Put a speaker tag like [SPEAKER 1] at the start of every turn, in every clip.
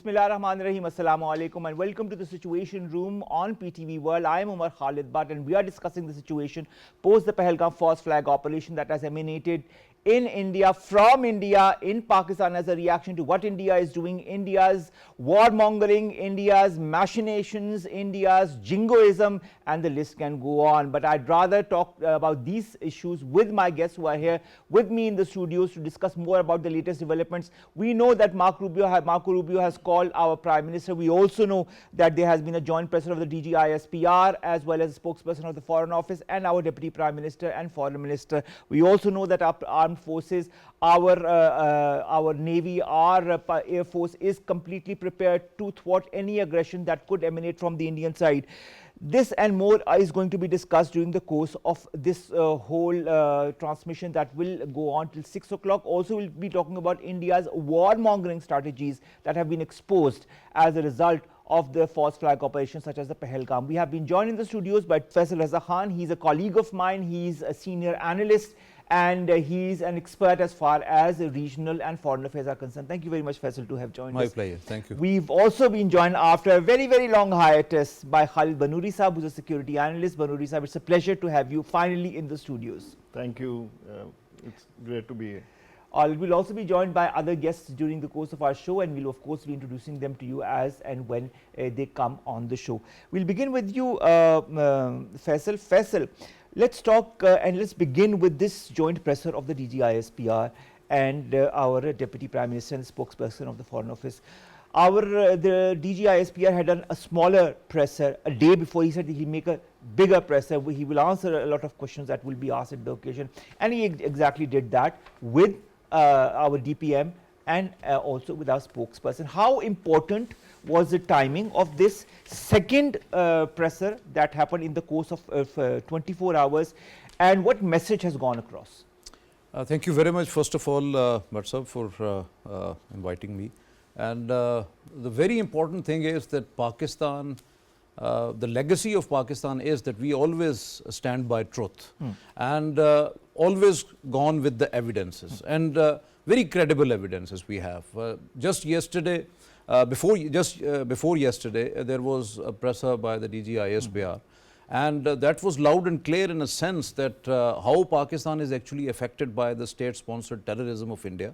[SPEAKER 1] Bismillahirrahmanirrahim. Assalamu alaikum and welcome to the Situation Room on PTV World. I am Omar Khalid and we are discussing the situation post the Pahalgam false flag operation that has emanated in India, from India, in Pakistan as a reaction to what India is doing, India's warmongering, India's machinations, India's jingoism, and the list can go on. But I'd rather talk about these issues with my guests who are here with me in the studios to discuss more about the latest developments. We know that Marco Rubio has called our Prime Minister. We also know that there has been a joint presser of the DGISPR as well as a spokesperson of the Foreign Office and our Deputy Prime Minister and Foreign Minister. We also know that our armed forces, our Navy, our Air Force is completely prepared to thwart any aggression that could emanate from the Indian side. This and more is going to be discussed during the course of this whole transmission that will go on till 6 o'clock. Also, we'll be talking about India's warmongering strategies that have been exposed as a result of the false flag operations such as the Pahalgam. We have been joined in the studios by Faisal Raza. He's a colleague of mine. He's a senior analyst and he's an expert as far as regional and foreign affairs are concerned. Thank you very much, Faisal, to have joined us.
[SPEAKER 2] My pleasure. Thank you.
[SPEAKER 1] We've also been joined after a very, very long hiatus by Khalid Banuri Sahab, who's a security analyst. Banuri Sahab, it's a pleasure to have you finally in the studios.
[SPEAKER 3] Thank you. It's great to be here.
[SPEAKER 1] We'll also be joined by other guests during the course of our show, and we'll of course be introducing them to you as and when they come on the show. We'll begin with you, Faisal. Faisal, let's talk and let's begin with this joint presser of the DGISPR and our Deputy Prime Minister and spokesperson of the Foreign Office. The DGISPR had done a smaller presser a day before. He said he'll make a bigger presser. He will answer a lot of questions that will be asked at the occasion, and he exactly did that with our DPM and also with our spokesperson. How important was the timing of this second presser that happened in the course of 24 hours, and what message has gone across?
[SPEAKER 2] Thank you very much, first of all, Marshal, for inviting me. And the very important thing is that Pakistan, the legacy of Pakistan is that we always stand by truth and always gone with the evidences and very credible evidences we have. Just yesterday, before yesterday, there was a presser by the DGISPR, and that was loud and clear in a sense that how Pakistan is actually affected by the state-sponsored terrorism of India,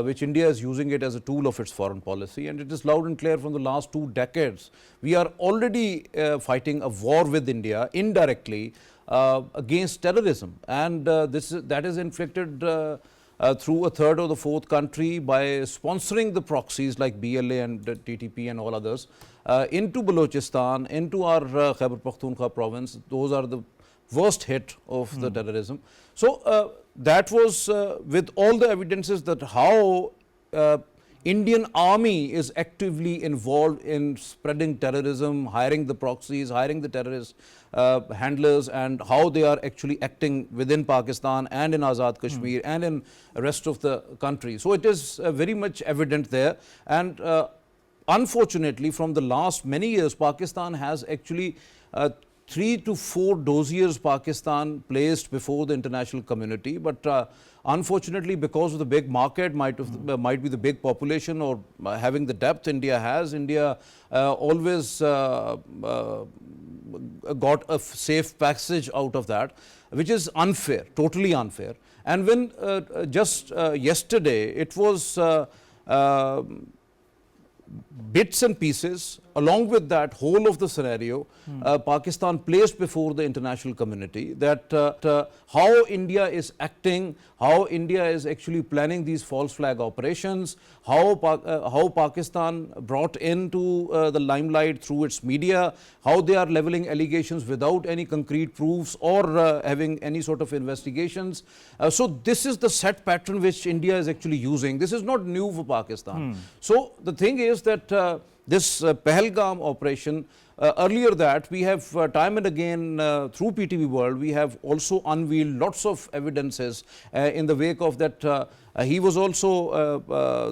[SPEAKER 2] which India is using it as a tool of its foreign policy. And it is loud and clear from the last 2 decades. We are already fighting a war with India indirectly against terrorism, and that is inflicted through a third or the fourth country by sponsoring the proxies like BLA and TTP and all others into Balochistan, into our Khyber Pakhtunkhwa province. Those are the worst hit of the terrorism. So that was with all the evidences that how Indian army is actively involved in spreading terrorism, hiring the proxies, hiring the terrorist handlers, and how they are actually acting within Pakistan and in Azad Kashmir and in the rest of the country. So it is very much evident there. And unfortunately, from the last many years, Pakistan has actually 3 to 4 dossiers Pakistan placed before the international community, but unfortunately, because of the big market, might be the big population or having the depth India has, India always got a safe passage out of that, which is unfair, totally unfair. And when just yesterday, it was bits and pieces, along with that whole of the scenario, Pakistan placed before the international community that how India is acting, how India is actually planning these false flag operations, how Pakistan brought into the limelight through its media, how they are leveling allegations without any concrete proofs or having any sort of investigations. So this is the set pattern which India is actually using. This is not new for Pakistan. So the thing is that this Pahalgam operation earlier that we have time and again through PTV World, we have also unveiled lots of evidences in the wake of that. He was also,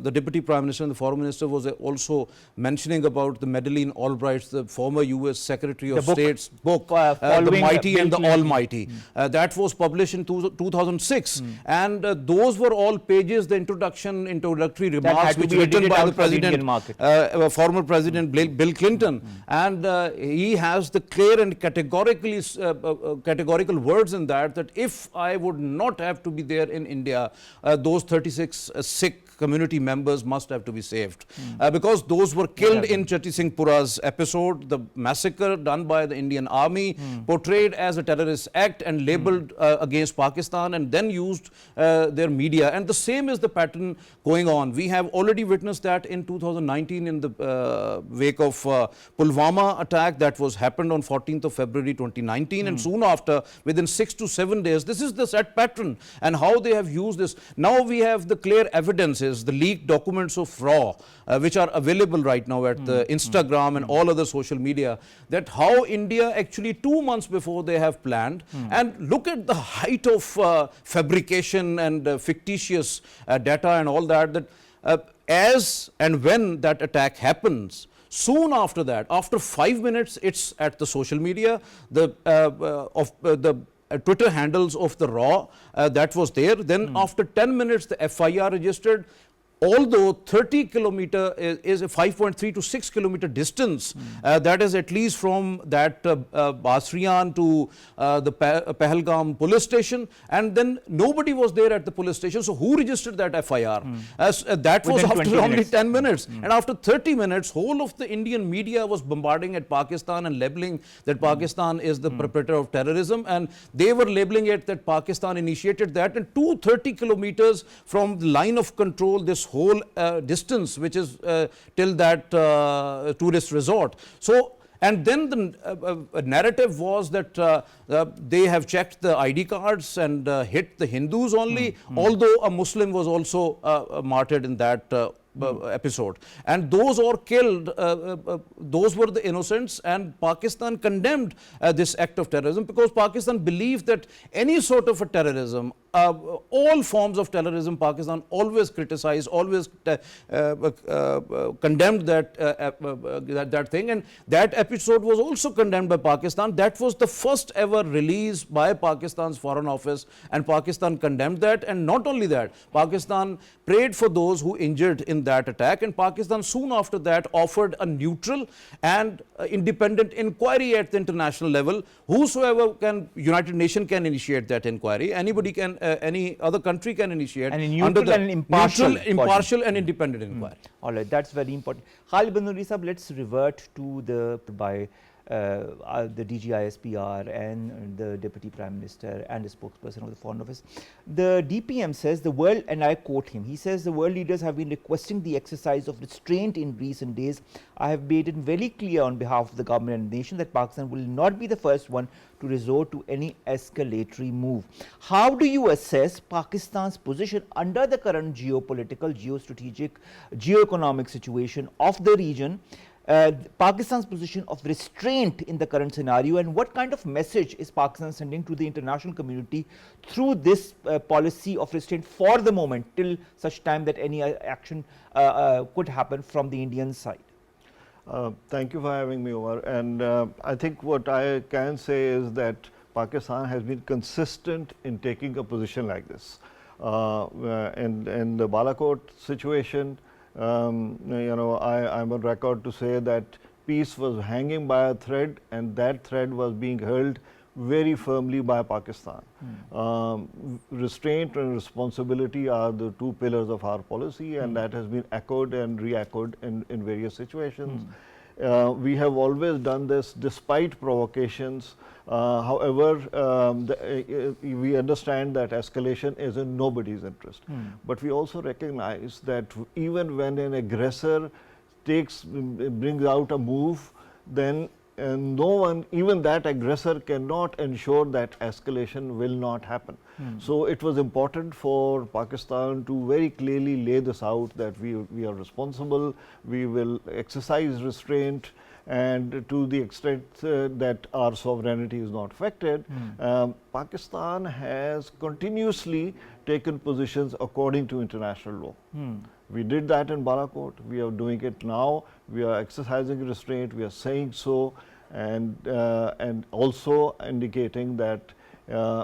[SPEAKER 2] the Deputy Prime Minister and the Foreign Minister was also mentioning about the Madeleine Albright, the former US Secretary of State's book, The Mighty and the Almighty. That was published in 2006. And those were all pages, the introductory remarks which were written by the President, former President Bill Clinton. And he has the clear and categorical words in that if I would not have to be there in India, those 36 Sikh community members must have to be saved because those were killed in Chatti Singh Pura's episode, the massacre done by the Indian Army, portrayed as a terrorist act and labeled against Pakistan, and then used their media. And the same is the pattern going on. We have already witnessed that in 2019 in the wake of Pulwama attack that was happened on 14th of February 2019, and soon after, within 6 to 7 days, this is the set pattern and how they have used this. Now we have the clear evidences, the leaked documents of RAW, which are available right now at the Instagram and all other social media, that how India actually 2 months before they have planned, and look at the height of fabrication and fictitious data and all that, as and when that attack happens, soon after that, after 5 minutes, it's at the social media, the Twitter handles of the RAW that was there. Then after 10 minutes, the FIR registered. Although 30 kilometer is a 5.3 to 6 kilometer distance, that is at least from that Basriyan to the Pahalgam police station, and then nobody was there at the police station. So who registered that FIR? That was after only 10 minutes. And after 30 minutes, whole of the Indian media was bombarding at Pakistan and labeling that Pakistan is the perpetrator of terrorism, and they were labeling it that Pakistan initiated that, and 230 kilometers from the line of control, this whole distance which is till that tourist resort. So, and then the narrative was that they have checked the ID cards and hit the Hindus only, although a Muslim was also martyred in that episode, and those are killed, those were the innocents, and Pakistan condemned this act of terrorism because Pakistan believed that any sort of a terrorism, all forms of terrorism, Pakistan always criticized, always condemned that thing, and that episode was also condemned by Pakistan. That was the first ever release by Pakistan's Foreign Office, and Pakistan condemned that. And not only that, Pakistan prayed for those who injured in that attack, and Pakistan soon after that offered a neutral and independent inquiry at the international level. Whosoever can, United Nations can initiate that inquiry, anybody can, any other country can initiate,
[SPEAKER 1] and neutral and
[SPEAKER 2] impartial and independent inquiry.
[SPEAKER 1] All right, that's very important. Khalid Banuri sahab, let's revert to the the DGISPR and the Deputy Prime Minister and the spokesperson of the Foreign Office. The DPM says the world, and I quote him, he says the world leaders have been requesting the exercise of restraint in recent days. I have made it very clear on behalf of the government and the nation that Pakistan will not be the first one to resort to any escalatory move. How do you assess Pakistan's position under the current geopolitical, geostrategic, geoeconomic situation of the region, Pakistan's position of restraint in the current scenario, and what kind of message is Pakistan sending to the international community through this policy of restraint for the moment, till such time that any action could happen from the Indian side?
[SPEAKER 3] Thank you for having me, Omar. And I think what I can say is that Pakistan has been consistent in taking a position like this. In the Balakot situation, you know, I'm on record to say that peace was hanging by a thread, and that thread was being held very firmly by Pakistan. Restraint and responsibility are the two pillars of our policy, and that has been echoed and re-echoed in various situations. We have always done this despite provocations. However, we understand that escalation is in nobody's interest. But we also recognize that even when an aggressor brings out a move, then no one, even that aggressor, cannot ensure that escalation will not happen. So it was important for Pakistan to very clearly lay this out, that we are responsible, we will exercise restraint, and to the extent that our sovereignty is not affected, Pakistan has continuously taken positions according to international law. We did that in Balakot, we are doing it now, we are exercising restraint, we are saying so, and also indicating that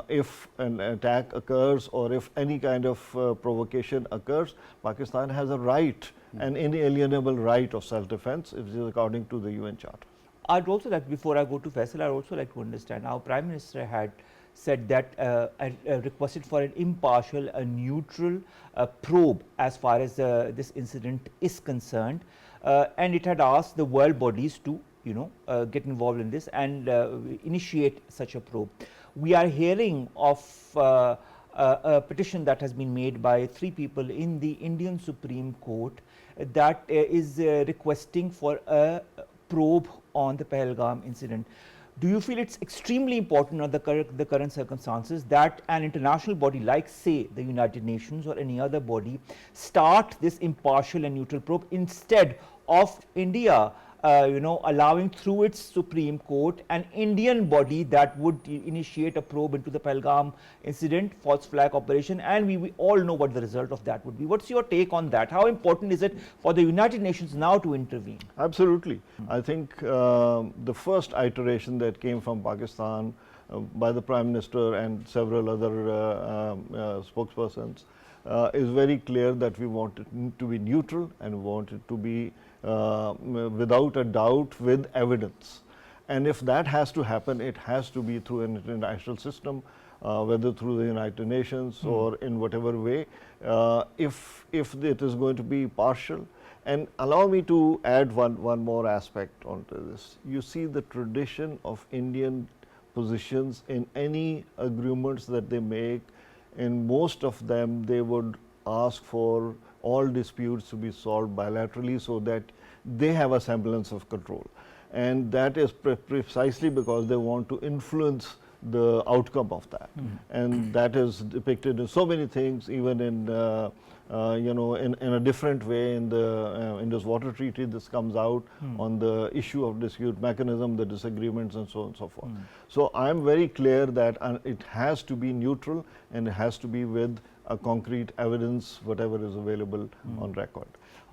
[SPEAKER 3] if an attack occurs or if any kind of provocation occurs, Pakistan has a right, an inalienable right of self-defense, which is according to the UN Charter.
[SPEAKER 1] I'd also like, before I go to Faisal, I'd also like to understand, our Prime Minister had said that requested for an impartial, a neutral probe as far as this incident is concerned, and it had asked the world bodies to get involved in this and initiate such a probe. We are hearing of a petition that has been made by 3 people in the Indian Supreme Court that is requesting for a probe on the Pahalgam incident. Do you feel it's extremely important under the current circumstances that an international body like, say, the United Nations or any other body start this impartial and neutral probe instead of India allowing through its Supreme Court an Indian body that would initiate a probe into the Pahalgam incident, false flag operation, and we all know what the result of that would be. What's your take on that? How important is it for the United Nations now to intervene?
[SPEAKER 3] Absolutely. I think the first iteration that came from Pakistan by the Prime Minister and several other spokespersons is very clear that we want it to be neutral and want it to be without a doubt with evidence. And if that has to happen, it has to be through an international system, whether through the United Nations or in whatever way, if it is going to be partial. And allow me to add one more aspect onto this. You see the tradition of Indian positions in any agreements that they make. In most of them, they would ask for all disputes to be solved bilaterally so that they have a semblance of control. And that is precisely because they want to influence the outcome of that. And that is depicted in so many things, even in in a different way in the Indus Water Treaty. This comes out on the issue of dispute mechanism, the disagreements, and so on and so forth. So I am very clear that it has to be neutral and it has to be with a concrete evidence, whatever is available on record.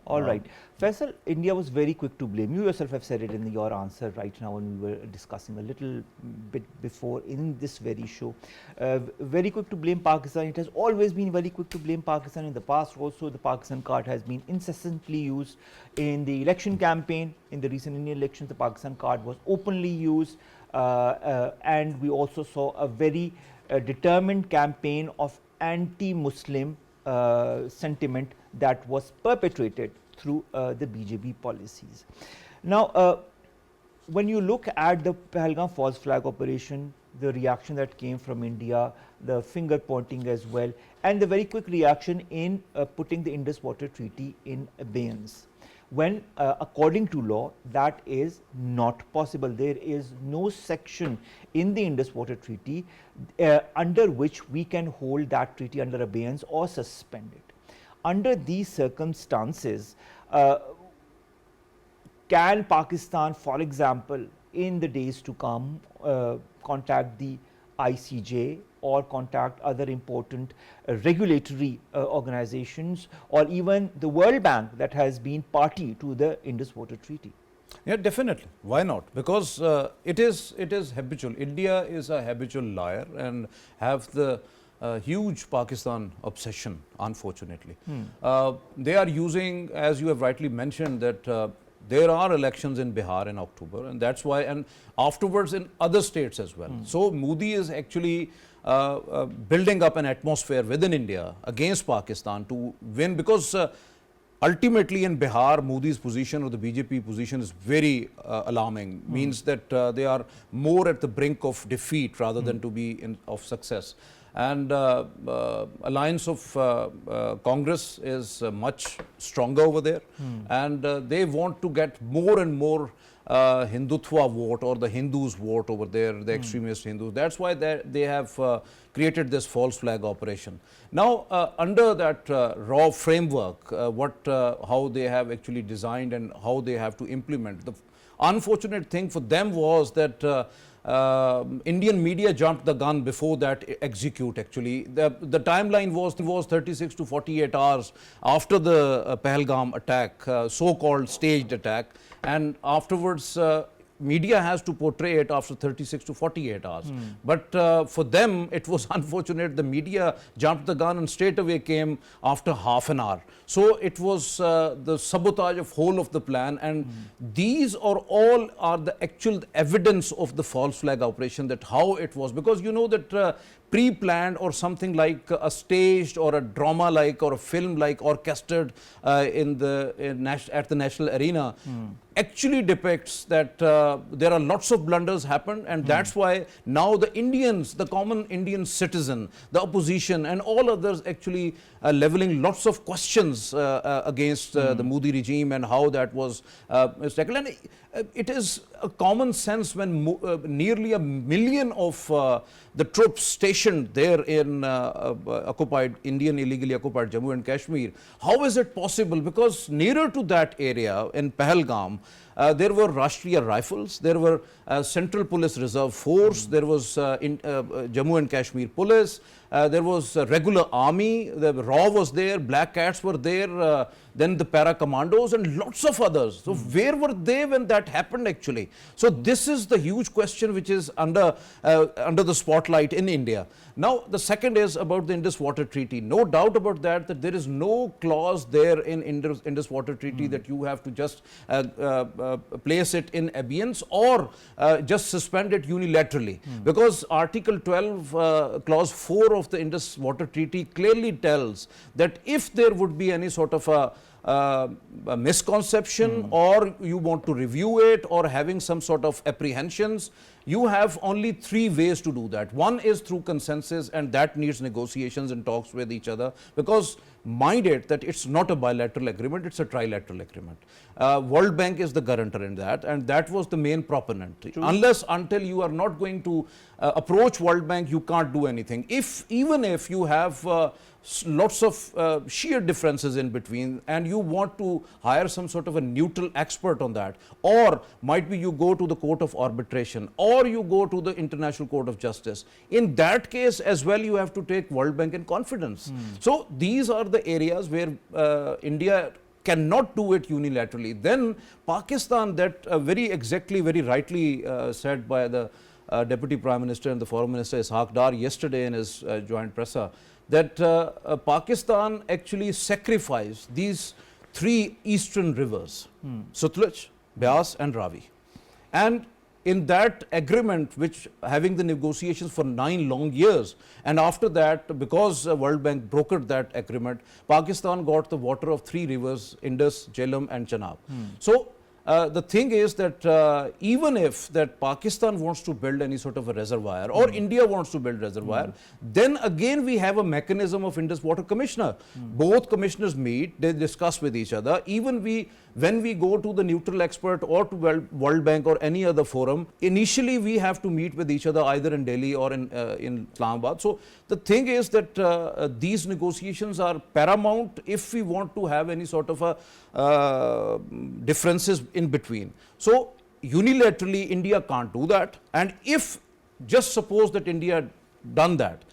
[SPEAKER 1] All right. Faisal, India was very quick to blame. You yourself have said it in your answer right now when we were discussing a little bit before in this very show. Very quick to blame Pakistan. It has always been very quick to blame Pakistan. In the past also, the Pakistan card has been incessantly used in the election campaign. In the recent Indian elections, the Pakistan card was openly used. And we also saw a very determined campaign of anti-Muslim sentiment that was perpetrated through the BJP policies. Now, when you look at the Pahalgam false flag operation, the reaction that came from India, the finger pointing as well, and the very quick reaction in putting the Indus Water Treaty in abeyance, when according to law that is not possible. There is no section in the Indus Water Treaty under which we can hold that treaty under abeyance or suspend it. Under these circumstances, can Pakistan, for example, in the days to come, contact the ICJ or contact other important regulatory organizations, or even the World Bank that has been party to the Indus Water Treaty?
[SPEAKER 2] Yeah, definitely. Why not? Because it is habitual. India is a habitual liar and have the huge Pakistan obsession, unfortunately. They are using, as you have rightly mentioned, that there are elections in Bihar in October, and that's why, and afterwards in other states as well. So Modi is actually building up an atmosphere within India against Pakistan to win, because ultimately in Bihar, Modi's position or the BJP position is very alarming. Means that they are more at the brink of defeat rather than to be of success. And alliance of Congress is much stronger over there, and they want to get more and more Hindutva vote, or the Hindus vote over there, the extremist Hindus. That's why they have created this false flag operation. Now, under that raw framework, how they have actually designed and how they have to implement, unfortunate thing for them was that Indian media jumped the gun before that execute actually. The timeline was 36 to 48 hours after the Pahalgam attack, so-called staged attack, and afterwards media has to portray it after 36 to 48 hours. But for them, it was unfortunate. The media jumped the gun and straight away came after half an hour. So it was the sabotage of whole of the plan, and these are all are the actual evidence of the false flag operation, that how it was, because you know that pre-planned or something like a staged or a drama like or a film like orchestrated at the national arena actually depicts that there are lots of blunders happened, and that's why now the Indians, the common Indian citizen, the opposition and all others actually leveling lots of questions against the Modi regime and how that was tackled. And it is a common sense when nearly 1 million of the troops stationed there in occupied Indian illegally occupied Jammu and Kashmir. How is it possible? Because nearer to that area in Pahalgam, there were Rashtriya Rifles, there were Central Police Reserve Force, there was Jammu and Kashmir Police, there was regular army, the RAW was there, Black Cats were there, then the para commandos and lots of others. So where were they when that happened actually? So this is the huge question which is under the spotlight in India. Now the second is about the Indus Water Treaty. No doubt about that, that there is no clause there in Indus Water Treaty that you have to just place it in abeyance or just suspend it unilaterally. Because Article 12, Clause 4 of the Indus Water Treaty clearly tells that if there would be any sort of a misconception or you want to review it or having some sort of apprehensions, you have only 3 ways to do that. One is through consensus, and that needs negotiations and talks with each other, because mind it that it's not a bilateral agreement, it's a trilateral agreement. World Bank is the guarantor in that, and that was the main proponent. Until you are not going to approach World Bank, you can't do anything. Even if you have lots of sheer differences in between and you want to hire some sort of a neutral expert on that, or might be you go to the court of arbitration or you go to the International Court of Justice, in that case as well you have to take World Bank in confidence. So these are the areas where India cannot do it unilaterally. Then Pakistan, that very rightly said by the Deputy Prime Minister and the Foreign Minister Ishaq Dar yesterday in his joint presser, that Pakistan actually sacrificed these 3 eastern rivers, Sutlej, Beas and Ravi. And in that agreement, which having the negotiations for 9 long years, and after that, because World Bank brokered that agreement, Pakistan got the water of 3 rivers, Indus, Jhelum and Chenab. So the thing is that even if that Pakistan wants to build any sort of a reservoir or India wants to build reservoir, then again we have a mechanism of Indus Water Commissioner. Both commissioners meet, they discuss with each other. Even when we go to the neutral expert or to World Bank or any other forum, initially we have to meet with each other either in Delhi or in Islamabad. So the thing is that these negotiations are paramount if we want to have any sort of a differences in between. So unilaterally India can't do that, and if just suppose that India done that,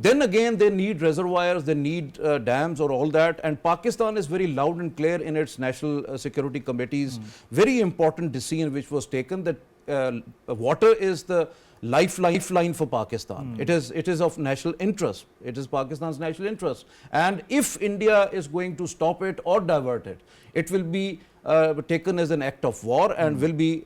[SPEAKER 2] then again they need reservoirs, they need dams or all that, and Pakistan is very loud and clear in its National Security Committee's very important decision which was taken, that water is the lifeline for Pakistan. It is of national interest. It is Pakistan's national interest, and if India is going to stop it or divert it, it will be taken as an act of war and will be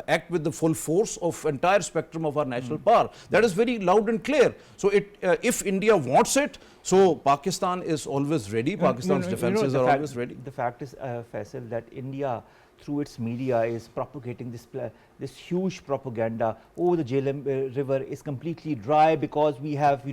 [SPEAKER 2] act with the full force of entire spectrum of our national power. That is very loud and clear. So if India wants it, so Pakistan is always ready. Pakistan's defenses are always ready.
[SPEAKER 1] The fact is, Faisal, that India through its media is propagating this huge propaganda. Oh, the Jhelum river is completely dry because we have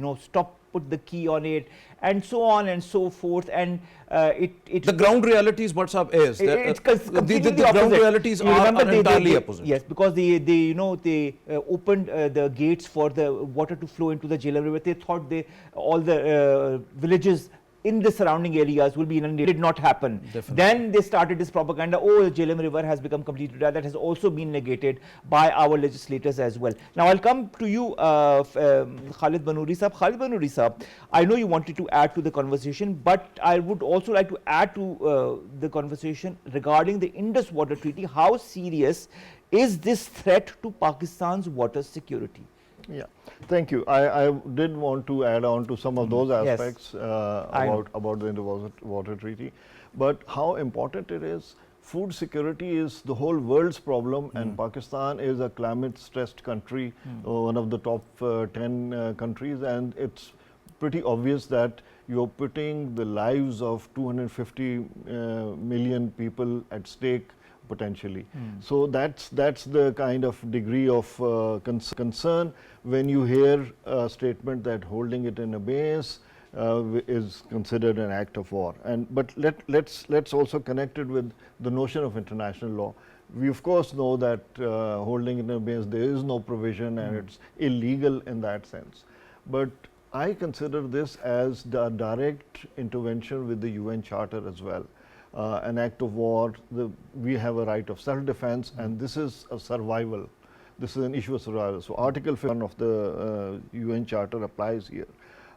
[SPEAKER 1] put the key on it, and so on and so forth. And
[SPEAKER 2] the ground realities, what's up is
[SPEAKER 1] it's completely
[SPEAKER 2] the ground realities are entirely opposite.
[SPEAKER 1] Yes, because they opened the gates for the water to flow into the Jhelum river. They thought all the villages in the surrounding areas will be inundated. Did not happen.
[SPEAKER 2] Definitely.
[SPEAKER 1] Then they started this propaganda, oh, the Jhelum river has become completely dry. That has also been negated by our legislators as well. Now I'll come to you, Khalid Banuri Sahab. Khalid Banuri Sahab, I know you wanted to add to the conversation, but I would also like to add to the conversation regarding the Indus Water Treaty. How serious is this threat to Pakistan's water security?
[SPEAKER 3] Yeah, thank you. I did want to add on to some of those
[SPEAKER 1] Yes.
[SPEAKER 3] aspects about the Indus Water Treaty, but how important it is. Food security is the whole world's problem, and Pakistan is a climate-stressed country, one of the top 10 countries, and it's pretty obvious that you're putting the lives of 250 million people at stake potentially. So that's the kind of degree of concern when you hear a statement that holding it in abeyance is considered an act of war. But let's also connect it with the notion of international law. We of course know that holding it in abeyance, there is no provision and it's illegal in that sense. But I consider this as the direct intervention with the UN Charter as well. An act of war, we have a right of self-defense, and this is a survival. This is an issue of survival. So Article 1 of the UN Charter applies here.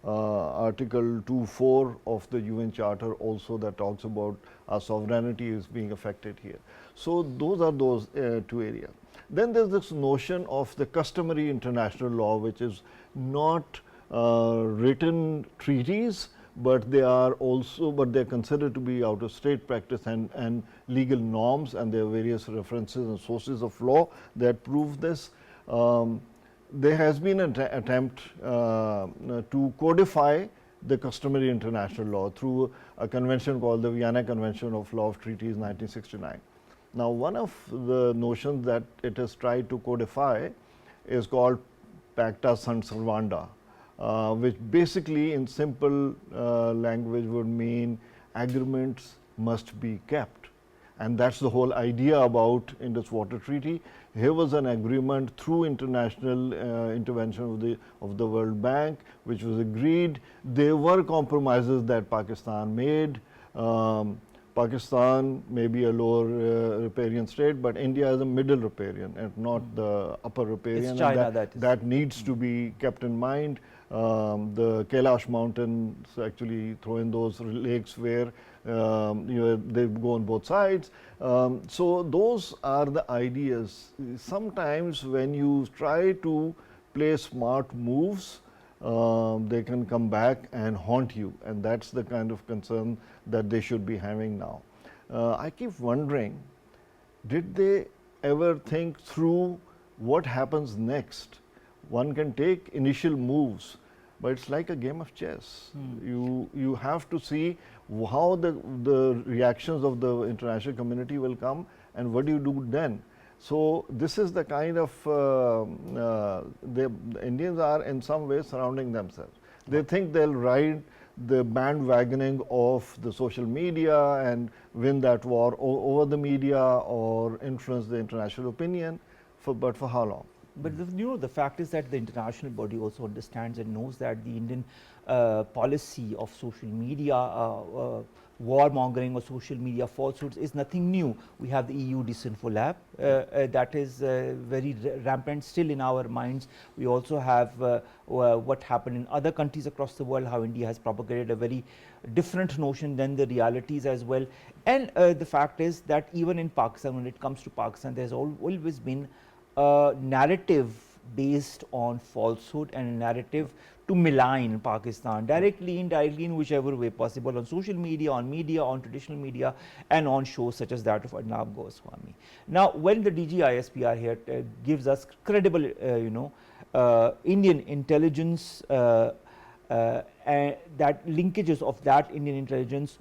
[SPEAKER 3] Article 2.4 of the UN Charter also that talks about our sovereignty is being affected here. So those are those two areas. Then there's this notion of the customary international law, which is not written treaties, but they are also, but they're considered to be out of state practice and legal norms, and there are various references and sources of law that prove this. There has been an attempt to codify the customary international law through a convention called the Vienna Convention of Law of Treaties 1969. Now, one of the notions that it has tried to codify is called Pacta Sunt Servanda, which basically in simple language would mean agreements must be kept. And that's the whole idea about Indus Water Treaty. Here was an agreement through international intervention of the World Bank, which was agreed. There were compromises that Pakistan made. Pakistan may be a lower riparian state, but India is a middle riparian and not the upper riparian.
[SPEAKER 1] It's China
[SPEAKER 3] and that needs to be kept in mind. The Kailash Mountains actually throw in those lakes where they go on both sides. So those are the ideas. Sometimes when you try to play smart moves, they can come back and haunt you, and that's the kind of concern that they should be having now. I keep wondering, did they ever think through what happens next? One can take initial moves, but it's like a game of chess. You have to see how the reactions of the international community will come, and what do you do then? So this is the kind of the Indians are in some way surrounding themselves. They think they'll ride the bandwagoning of the social media and win that war over the media or influence the international opinion, but for how long?
[SPEAKER 1] But the fact is that the international body also understands and knows that the Indian policy of social media warmongering or social media falsehoods is nothing new. We have the EU Disinfo Lab that is very rampant still in our minds. We also have what happened in other countries across the world, how India has propagated a very different notion than the realities as well. And the fact is that even in Pakistan, when it comes to Pakistan, there's always been a narrative based on falsehood and a narrative to malign Pakistan, directly, indirectly, in whichever way possible, on social media, on traditional media, and on shows such as that of Arnab Goswami. Now, when the DGISPR here gives us credible, Indian intelligence, that linkages of that Indian intelligence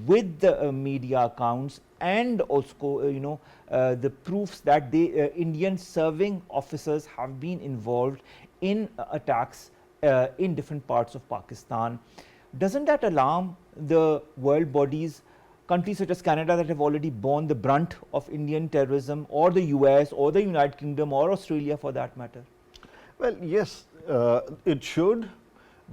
[SPEAKER 1] with the media accounts, and also the proofs that the Indian serving officers have been involved in attacks in different parts of Pakistan. Doesn't that alarm the world bodies, countries such as Canada that have already borne the brunt of Indian terrorism, or the US or the United Kingdom or Australia for that matter?
[SPEAKER 3] Well, yes, it should,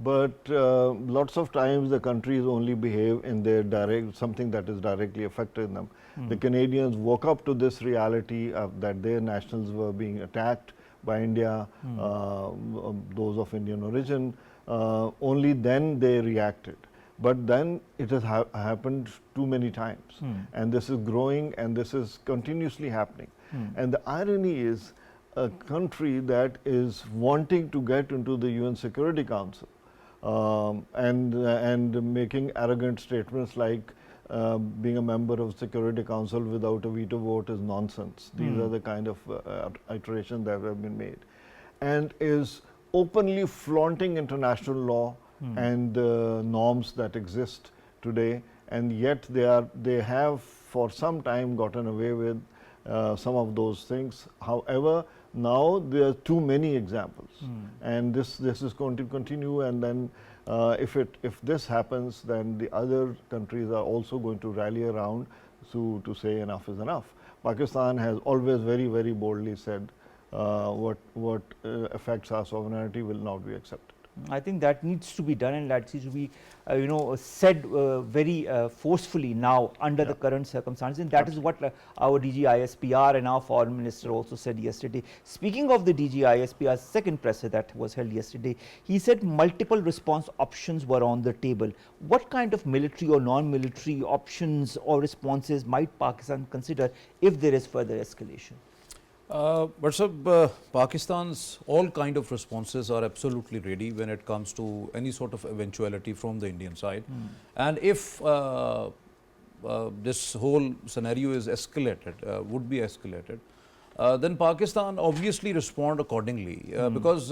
[SPEAKER 3] but lots of times the countries only behave in their direct, something that is directly affecting them. The Canadians woke up to this reality that their nationals were being attacked by India, those of Indian origin. Only then they reacted. But then it has happened too many times, and this is growing, and this is continuously happening. And the irony is, a country that is wanting to get into the UN Security Council and making arrogant statements like being a member of Security Council without a veto vote is nonsense. These are the kind of iterations that have been made, and is openly flaunting international law and the norms that exist today, and yet they have for some time gotten away with some of those things. However, now there are too many examples, and this is going to continue. And then if this happens, then the other countries are also going to rally around to say enough is enough. Pakistan has always very boldly said what affects our sovereignty will not be accepted.
[SPEAKER 1] I think that needs to be done, and that needs to be said very forcefully now under the current circumstances, and that is what our DG ISPR and our foreign minister also said yesterday. Speaking of the DG ISPR's second presser that was held yesterday, he said multiple response options were on the table. What kind of military or non-military options or responses might Pakistan consider if there is further escalation?
[SPEAKER 2] But sir, Pakistan's all kind of responses are absolutely ready when it comes to any sort of eventuality from the Indian side. And if this whole scenario is escalated, would be escalated, then Pakistan obviously respond accordingly. Because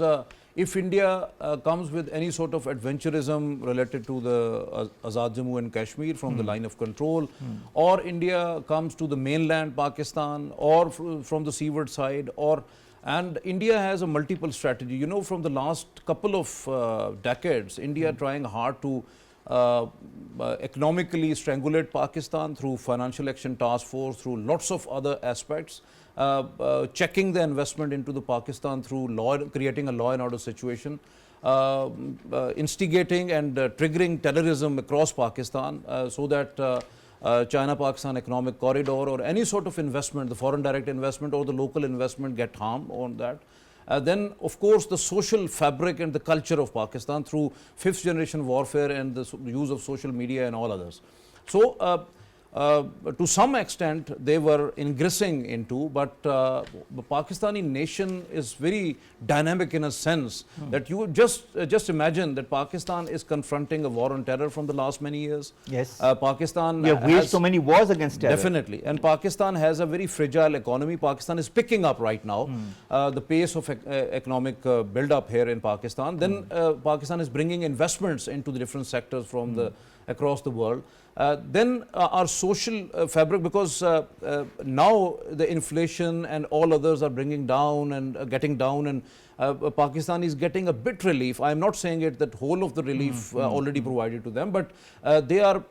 [SPEAKER 2] if India comes with any sort of adventurism related to the Azad Jammu and Kashmir from the line of control, or India comes to the mainland Pakistan, or from the seaward side, and India has a multiple strategy. You know, from the last couple of decades, India trying hard to economically strangulate Pakistan through Financial Action Task Force, through lots of other aspects. Checking the investment into the Pakistan through creating a law and order situation, instigating and triggering terrorism across Pakistan, so that China-Pakistan economic corridor or any sort of investment, the foreign direct investment or the local investment get harmed on that. Then, of course, the social fabric and the culture of Pakistan through fifth generation warfare and the use of social media and all others. So, to some extent they were ingressing into, but the Pakistani nation is very dynamic in a sense that you just imagine that Pakistan is confronting a war on terror from the last many years.
[SPEAKER 1] Yes.
[SPEAKER 2] Pakistan
[SPEAKER 1] we have waged so many wars against terror.
[SPEAKER 2] Definitely. And Pakistan has a very fragile economy. Pakistan is picking up right now the pace of economic build-up here in Pakistan. Then Pakistan is bringing investments into the different sectors from across the world. Then our social fabric, because now the inflation and all others are bringing down and getting down, and Pakistan is getting a bit relief. I am not saying it that whole of the relief already provided to them, but they are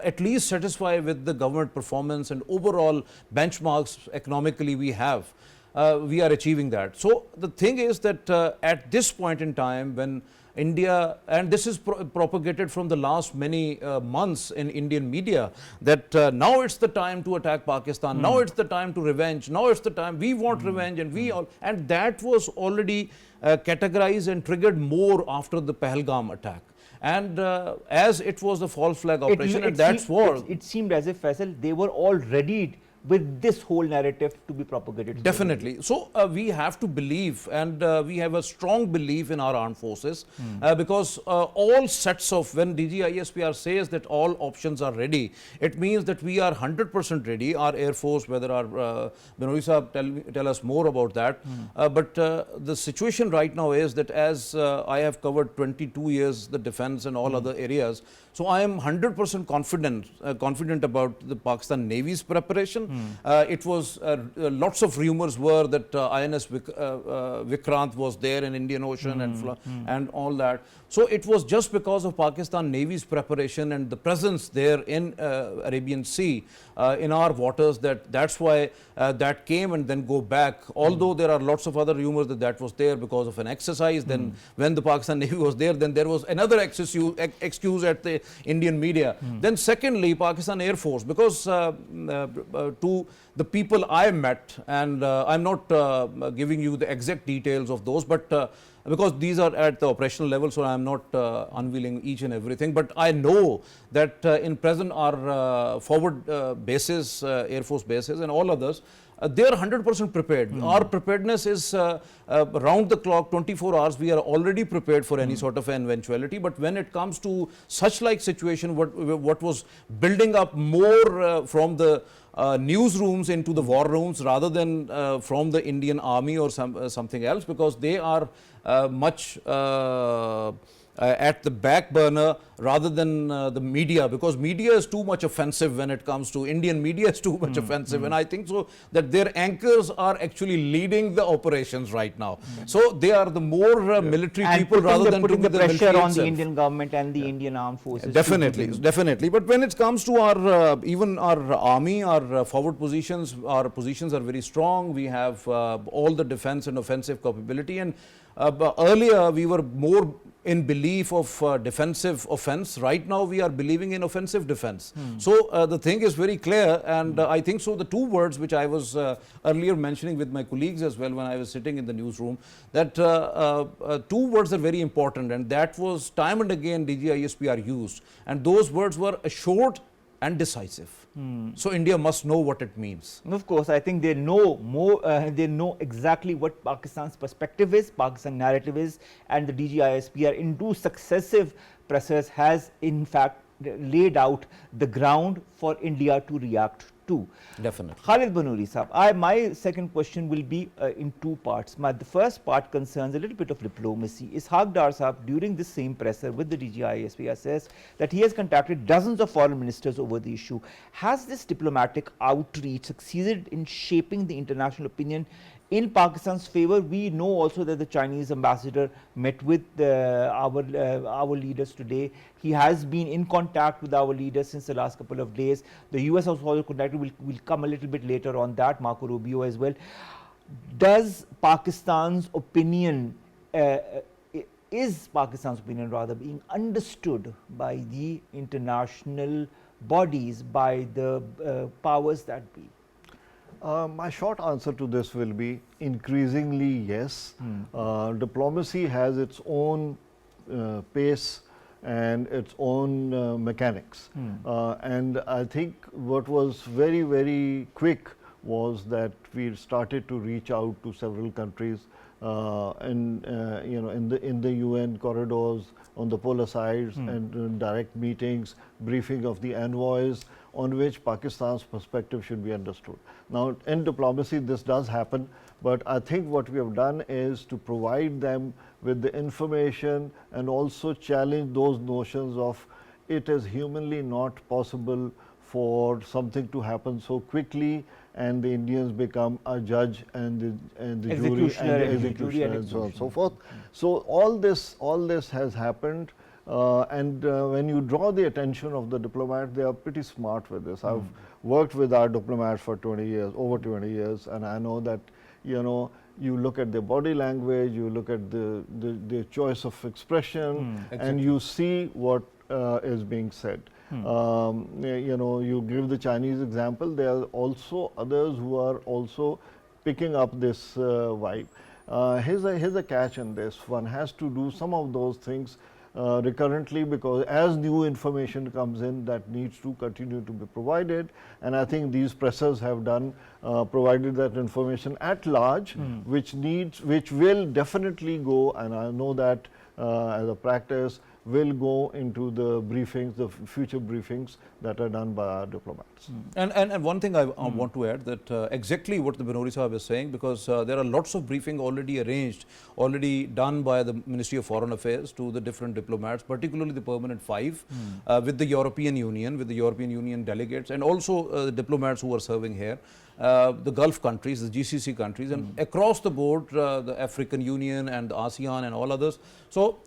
[SPEAKER 2] at least satisfied with the government performance and overall benchmarks economically we have. We are achieving that. So the thing is that at this point in time, when India, and this is propagated from the last many months in Indian media, that now it's the time to attack Pakistan, now it's the time to revenge, now it's the time, we want revenge, and we all, and that was already categorized and triggered more after the Pahalgam attack. And as it was the false flag operation, and that's war.
[SPEAKER 1] It seemed as if, Faisal, they were all ready with this whole narrative to be propagated.
[SPEAKER 2] Definitely. So we have to believe, and we have a strong belief in our armed forces, because all sets of, when DGISPR says that all options are ready, it means that we are 100% ready. Our Air Force, whether our Banuri Sahab tell us more about that. But the situation right now is that, as I have covered 22 years the defense and all other areas, so I am 100% confident about the Pakistan Navy's preparation It was lots of rumors were that INS Vikrant was there in Indian Ocean and all that. So it was just because of Pakistan Navy's preparation and the presence there in Arabian Sea in our waters that's why that came and then go back. Although there are lots of other rumors that was there because of an exercise. Then when the Pakistan Navy was there, then there was another excuse at the Indian media. Then secondly, Pakistan Air Force, because to the people I met, and I'm not giving you the exact details of those, but because these are at the operational level, so I'm not unveiling each and everything. But I know that in present our forward bases, Air Force bases and all others, they are 100% prepared. Our preparedness is round the clock, 24 hours. We are already prepared for any sort of an eventuality. But when it comes to such like situation, what was building up more from the newsrooms into the war rooms rather than from the Indian Army or something else, because they are much at the back burner rather than the media, because media is too much offensive when it comes to Indian media is too much offensive, and I think so that their anchors are actually leading the operations right now. So they are the more military
[SPEAKER 1] and
[SPEAKER 2] people rather than
[SPEAKER 1] putting the
[SPEAKER 2] military
[SPEAKER 1] pressure on
[SPEAKER 2] itself.
[SPEAKER 1] the Indian government and the Indian armed forces.
[SPEAKER 2] Definitely. But when it comes to our even our army, our forward positions, our positions are very strong. We have all the defense and offensive capability, and earlier we were more in belief of defensive offense. Right now we are believing in offensive defense. So the thing is very clear, and I think so the two words which I was earlier mentioning with my colleagues as well when I was sitting in the newsroom, that two words are very important, and that was time and again DGISP are used, and those words were assured and decisive. So India must know what it means.
[SPEAKER 1] Of course, I think they know more. They know exactly what Pakistan's perspective is, Pakistan narrative is, and the DGISP in two successive presses has in fact laid out the ground for India to react to.
[SPEAKER 2] Definitely.
[SPEAKER 1] Khalid Banuri sahab, my second question will be in two parts. The first part concerns a little bit of diplomacy. Ishaq Dar sahab, during this same presser with the DGISP, says that he has contacted dozens of foreign ministers over the issue. Has this diplomatic outreach succeeded in shaping the international opinion in Pakistan's favor? We know also that the Chinese ambassador met with our leaders today. He has been in contact with our leaders since the last couple of days. The US has also contacted. We'll come a little bit later on that, Marco Rubio as well. Does Pakistan's opinion, is Pakistan's opinion rather being understood by the international bodies, by the powers that be?
[SPEAKER 3] My short answer to this will be increasingly yes. Diplomacy has its own pace and its own mechanics. And I think what was very, very quick was that we started to reach out to several countries in the UN corridors, on the polar sides, and direct meetings, briefing of the envoys, on which Pakistan's perspective should be understood. Now, in diplomacy, this does happen, but I think what we have done is to provide them with the information and also challenge those notions of it is humanly not possible for something to happen so quickly and the Indians become a judge and the jury and the executioner and so on and so forth. So all this has happened. And when you draw the attention of the diplomat, they are pretty smart with this. I've worked with our diplomats for 20 years, over 20 years, and I know that, you look at their body language, you look at the choice of expression, and you see what is being said. You give the Chinese example, there are also others who are also picking up this vibe. Here's a catch in this. One has to do some of those things recurrently, because as new information comes in, that needs to continue to be provided, and I think these pressers have provided that information at large, which will definitely go, and I know that as a practice, will go into the briefings, the future briefings that are done by our diplomats.
[SPEAKER 2] And one thing I want to add, that exactly what the Banuri Sahib is saying, because there are lots of briefing already arranged, already done by the Ministry of Foreign Affairs to the different diplomats, particularly the permanent 5, with the European Union delegates, and also diplomats who are serving here, the Gulf countries, the GCC countries, and across the board, the African Union and the ASEAN and all others. So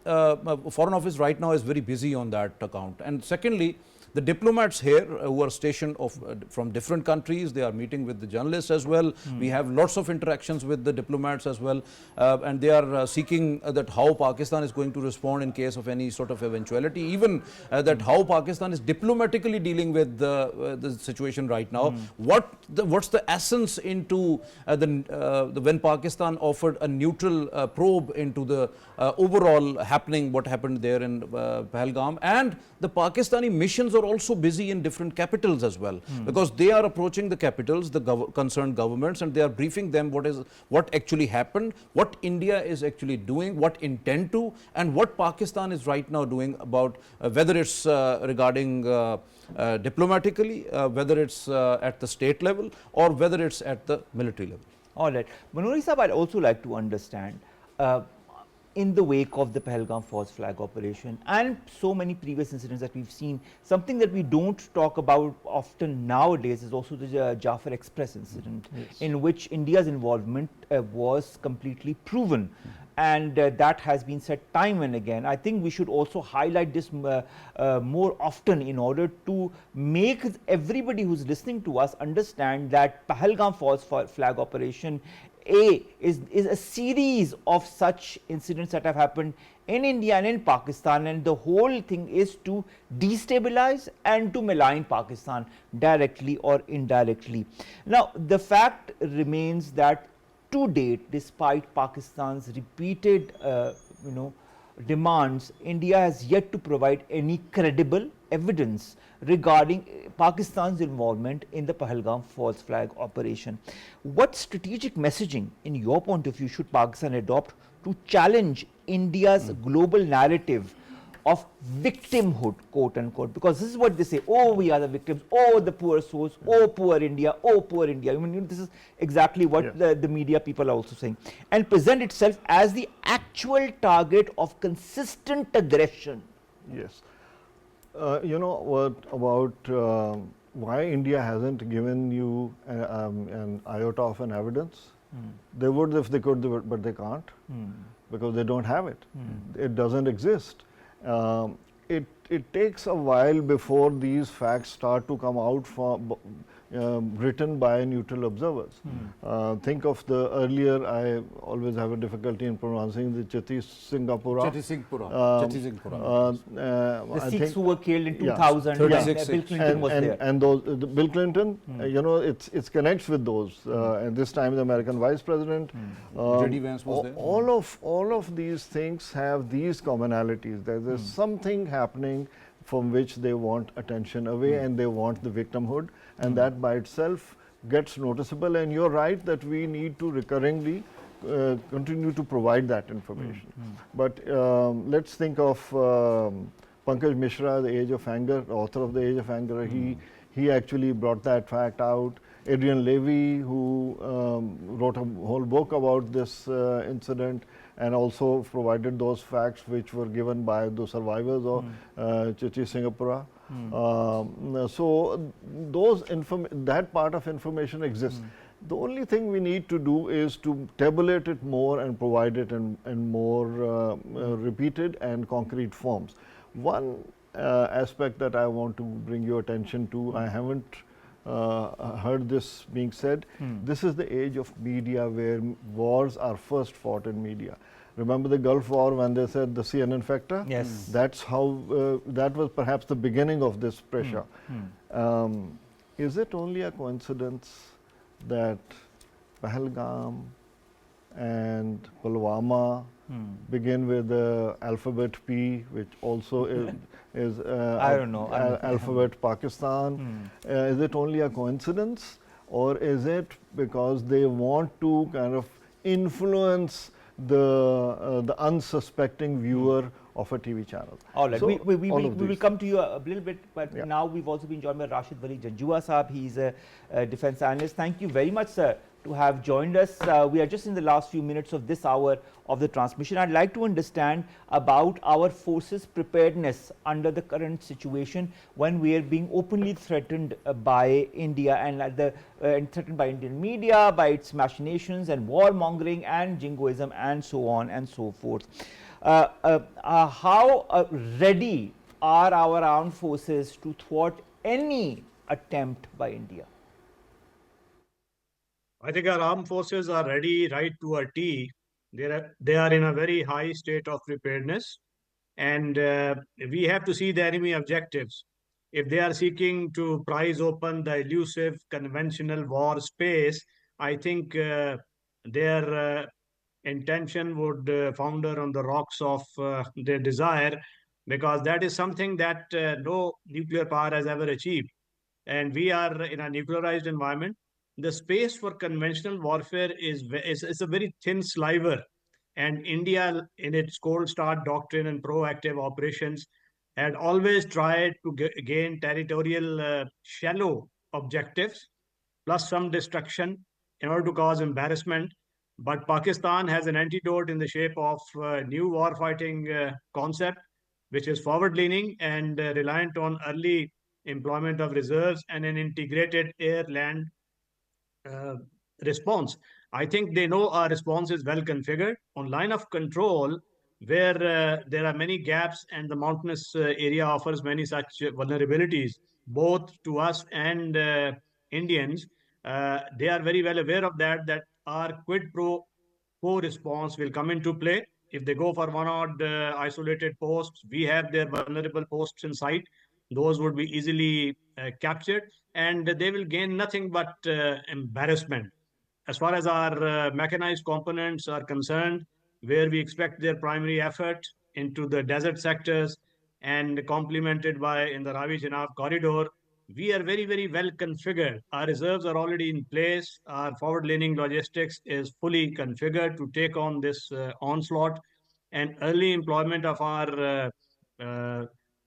[SPEAKER 2] Foreign Office right now is very busy on that account. And secondly, the diplomats here who are stationed from different countries, they are meeting with the journalists as well. We have lots of interactions with the diplomats as well, and they are seeking that how Pakistan is going to respond in case of any sort of eventuality, even that how Pakistan is diplomatically dealing with the situation right now. What's the essence into when Pakistan offered a neutral probe into the overall happening, what happened there in Pahalgam, and the Pakistani missions are also busy in different capitals as well, because they are approaching the capitals, the concerned governments, and they are briefing them what actually happened, what India is actually doing, what intend to, and what Pakistan is right now doing about whether it's regarding diplomatically, whether it's at the state level, or whether it's at the military level.
[SPEAKER 1] All right. Banuri Sahib, I'd also like to understand, in the wake of the Pahalgam false flag operation and so many previous incidents that we've seen, something that we don't talk about often nowadays is also the Jafar Express incident, in which India's involvement was completely proven. And that has been said time and again. I think we should also highlight this more often in order to make everybody who's listening to us understand that Pahalgam false flag operation is a series of such incidents that have happened in India and in Pakistan, and the whole thing is to destabilize and to malign Pakistan directly or indirectly. Now, the fact remains that to date, despite Pakistan's repeated demands, India has yet to provide any credible evidence regarding Pakistan's involvement in the Pahalgam false flag operation. What strategic messaging, in your point of view, should Pakistan adopt to challenge India's global narrative of victimhood, quote unquote? Because this is what they say: oh, we are the victims, oh, the poor souls, oh, poor India, oh, poor India. I mean, this is exactly what the media people are also saying, and present itself as the actual target of consistent aggression.
[SPEAKER 3] Yes. You know what about why India hasn't given you an iota of an evidence? They would if they could, but they can't, because they don't have it. It doesn't exist. It takes a while before these facts start to come out from written by neutral observers. Think of the earlier, I always have a difficulty in pronouncing the Chhattisgarh.
[SPEAKER 1] The Sikhs who were killed in 2000, Bill Clinton was there.
[SPEAKER 3] And those, Bill Clinton, you know, it connects with those. And this time the American Vice President.
[SPEAKER 2] J.D. Vance was there.
[SPEAKER 3] All of these things have these commonalities. There's something happening from which they want attention away, and they want the victimhood, and that by itself gets noticeable. And you're right that we need to recurringly continue to provide that information. But let's think of Pankaj Mishra, The Age of Anger, the author of The Age of Anger. He actually brought that fact out. Adrian Levy, who wrote a whole book about this incident, and also provided those facts which were given by the survivors of Singapore. So that part of information exists. The only thing we need to do is to tabulate it more and provide it in more repeated and concrete forms. One aspect that I want to bring your attention to, I haven't heard this being said. This is the age of media where wars are first fought in media. Remember the Gulf War when they said the CNN factor?
[SPEAKER 1] Yes.
[SPEAKER 3] That's how, that was perhaps the beginning of this pressure. Is it only a coincidence that Pahalgam and Pulwama begin with the alphabet P, which also is
[SPEAKER 1] I don't know.
[SPEAKER 3] alphabet Pakistan? Is it only a coincidence, or is it because they want to kind of influence the unsuspecting viewer of a TV channel.
[SPEAKER 1] All right,
[SPEAKER 3] So,
[SPEAKER 1] we
[SPEAKER 3] all
[SPEAKER 1] will,
[SPEAKER 3] of
[SPEAKER 1] we will
[SPEAKER 3] these.
[SPEAKER 1] come to you a little bit, but
[SPEAKER 3] Yeah.
[SPEAKER 1] now we've also been joined by Rashid Wali Janjua Saab. He's a defense analyst. Thank you very much, sir, to have joined us. We are just in the last few minutes of this hour of the transmission. I'd like to understand about our forces' preparedness under the current situation when we are being openly threatened by India and threatened by Indian media, by its machinations and warmongering and jingoism and so on and so forth. How ready are our armed forces to thwart any attempt by India?
[SPEAKER 4] I think our armed forces are ready right to a T. They are in a very high state of preparedness, and we have to see the enemy objectives. If they are seeking to prise open the elusive conventional war space, I think their intention would founder on the rocks of their desire, because that is something that no nuclear power has ever achieved. And we are in a nuclearized environment. The space for conventional warfare is a very thin sliver. And India, in its cold start doctrine and proactive operations, had always tried to gain territorial shallow objectives plus some destruction in order to cause embarrassment. But Pakistan has an antidote in the shape of new warfighting concept, which is forward-leaning and reliant on early employment of reserves and an integrated air-land uh, response. I think they know our response is well configured on line of control, where there are many gaps and the mountainous area offers many such vulnerabilities, both to us and Indians. They are very well aware of that, that our quid pro quo response will come into play. If they go for one odd isolated posts, we have their vulnerable posts in sight. Those would be easily captured, and they will gain nothing but embarrassment. As far as our mechanized components are concerned, where we expect their primary effort into the desert sectors and complemented by in the Ravi Chenab corridor, we are very, very well configured. Our reserves are already in place. Our forward leaning logistics is fully configured to take on this onslaught, and early employment of our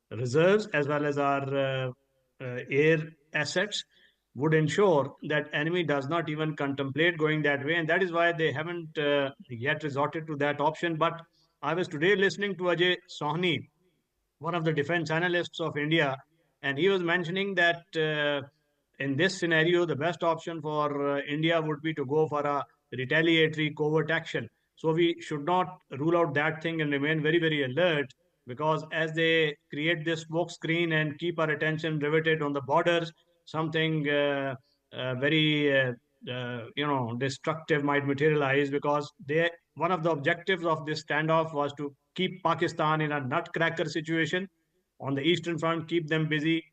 [SPEAKER 4] reserves as well as our air assets would ensure that enemy does not even contemplate going that way, and that is why they haven't yet resorted to that option. But I was today listening to Ajay Sahni, one of the defense analysts of India, and he was mentioning that in this scenario, the best option for India would be to go for a retaliatory covert action. So we should not rule out that thing and remain very, very alert, because as they create this smoke screen and keep our attention riveted on the borders, something very destructive might materialize, because they one of the objectives of this standoff was to keep Pakistan in a nutcracker situation. On the eastern front, keep them busy,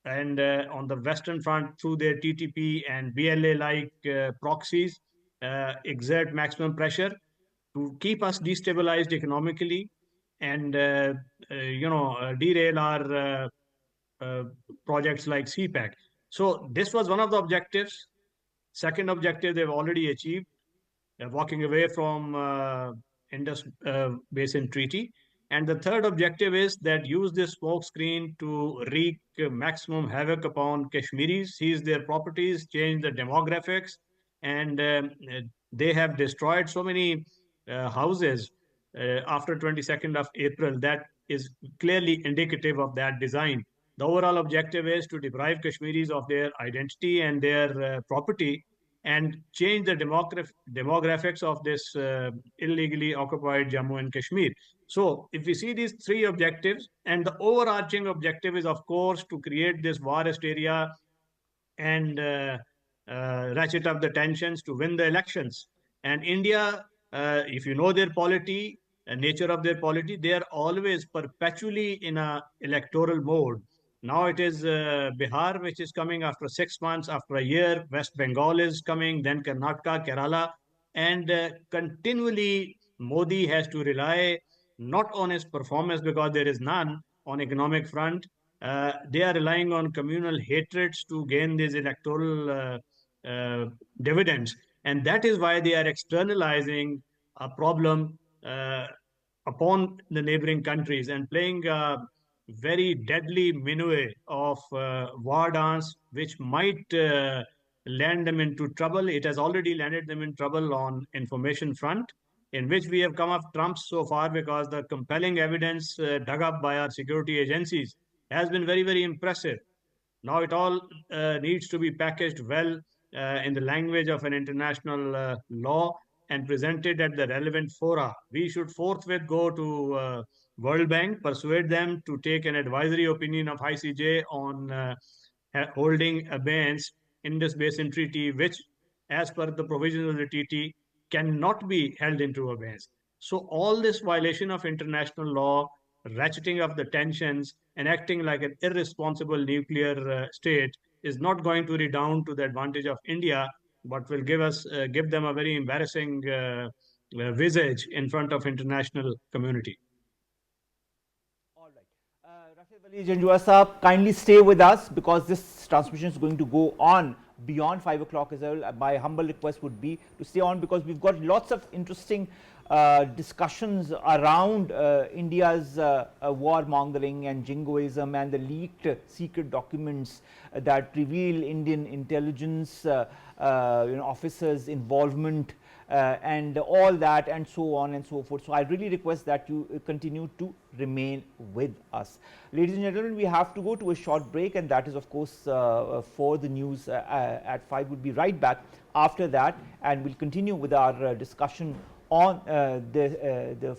[SPEAKER 4] and on the western front, through their TTP and BLA-like proxies, exert maximum pressure to keep us destabilized economically and derail our uh, projects like CPEC. So this was one of the objectives. Second objective they've already achieved, walking away from Indus Basin Treaty. And the third objective is that use this smoke screen to wreak maximum havoc upon Kashmiris, seize their properties, change the demographics, and they have destroyed so many houses after 22nd of April that is clearly indicative of that design. The overall objective is to deprive Kashmiris of their identity and their property, and change the demographics of this illegally occupied Jammu and Kashmir. So, if we see these three objectives, and the overarching objective is, of course, to create this war hysteria and ratchet up the tensions to win the elections. And India, if you know their polity, nature of their polity, they are always perpetually in a electoral mode. Now it is Bihar, which is coming after 6 months, after a year. West Bengal is coming, then Karnataka, Kerala, and continually Modi has to rely not on his performance, because there is none on economic front. They are relying on communal hatreds to gain these electoral dividends. And that is why they are externalizing a problem upon the neighboring countries and playing a very deadly minuet of war dance, which might land them into trouble. It has already landed them in trouble on information front, in which we have come up trumps so far because the compelling evidence dug up by our security agencies has been very, very impressive. Now it all needs to be packaged well in the language of an international law and presented at the relevant fora. We should forthwith go to World Bank, persuade them to take an advisory opinion of ICJ on holding abeyance Indus Basin Treaty, which, as per the provisions of the treaty, cannot be held into abeyance. So all this violation of international law, ratcheting of the tensions, and acting like an irresponsible nuclear state is not going to redound to the advantage of India, but will give them a very embarrassing visage in front of international community.
[SPEAKER 1] All right. Rashid, Wali, Janjua Sahab, kindly stay with us because this transmission is going to go on beyond 5 o'clock as well. My humble request would be to stay on because we've got lots of interesting discussions around India's warmongering and jingoism and the leaked secret documents that reveal Indian intelligence officers' involvement and all that and so on and so forth. So I really request that you continue to remain with us. Ladies and gentlemen, we have to go to a short break, and that is of course for the news at 5. We'll be right back after that, and we'll continue with our discussion on the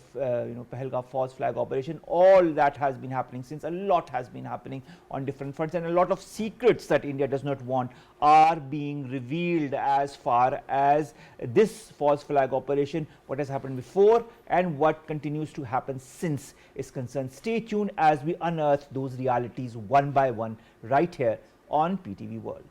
[SPEAKER 1] Pahalgam false flag operation. All that has been happening since. A lot has been happening on different fronts, and a lot of secrets that India does not want are being revealed as far as this false flag operation, what has happened before and what continues to happen since is concerned. Stay tuned as we unearth those realities one by one right here on PTV World.